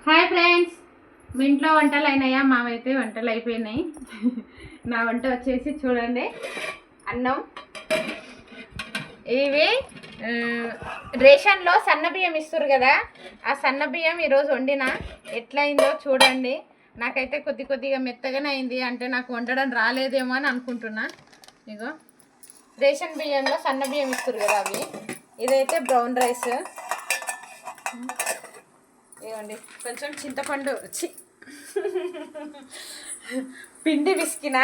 Hi friends, మీ ఇంట్లో వంటలు అయినాయా? మావైతే వంటలు అయిపోయినాయి. నా వంట వచ్చేసి చూడండి, అన్నం. ఇవి రేషన్లో సన్న బియ్యం ఇస్తారు కదా, ఆ సన్న బియ్యం ఈరోజు వండిన. ఎట్లయిందో చూడండి. నాకైతే కొద్దిగా మెత్తగానే అయింది, అంటే నాకు వండడం రాలేదేమో అని అనుకుంటున్నా. ఇగో రేషన్ బియ్యంలో సన్న బియ్యం ఇస్తారు కదా అవి. ఇదైతే బ్రౌన్ రైస్. ఇవ్వండి, కొంచెం చింతపండు పిండి విసికిన.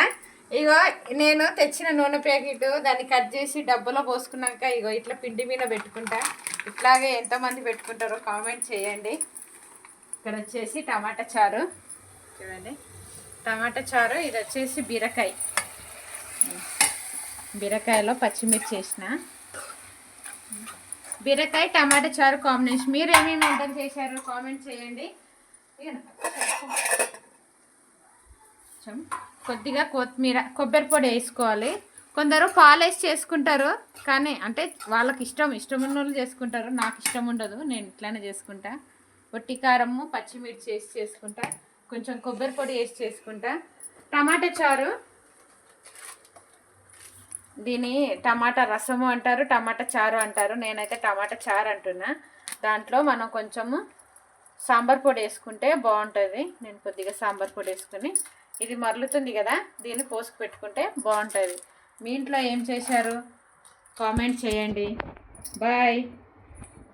ఇగో నేను తెచ్చిన నూనె ప్యాకెట్, దాన్ని కట్ చేసి డబ్బాలో పోసుకున్నాక ఇగో ఇట్లా పిండి మీద పెట్టుకుంటా. ఇట్లాగే ఎంతమంది పెట్టుకుంటారో కామెంట్ చేయండి. ఇక్కడ వచ్చేసి టమాటా చారు చూడండి, టమాటా చారు. ఇది వచ్చేసి బీరకాయలో పచ్చిమిర్చి వేసిన. బీరకాయ టమాటా చారు కాంబినేషన్. మీరు ఏమేమి వంటలు చేశారు కామెంట్ చేయండి. కొద్దిగా కొత్తిమీర, కొబ్బరి పొడి వేసుకోవాలి. కొందరు పాలు వేసి చేసుకుంటారు, కానీ అంటే వాళ్ళకి ఇష్టం ఉన్న వాళ్ళు చేసుకుంటారు. నాకు ఇష్టం ఉండదు, నేను ఇట్లానే చేసుకుంటా. పొట్టి కారము పచ్చిమిర్చి వేసి చేసుకుంటా, కొంచెం కొబ్బరి పొడి వేసి చేసుకుంటా. టమాటా చారు, దీని టమాటా రసము అంటారు, టమాటా చారు అంటారు. నేనైతే టమాటా చారు అంటున్నా. దాంట్లో మనం కొంచెము సాంబార్ పొడి వేసుకుంటే బాగుంటుంది. నేను కొద్దిగా సాంబార్ పొడి వేసుకుని, ఇది మరలుతుంది కదా, దీన్ని పోసుకు పెట్టుకుంటే బాగుంటుంది. మీ ఇంట్లో ఏం చేశారు కామెంట్ చేయండి. బాయ్.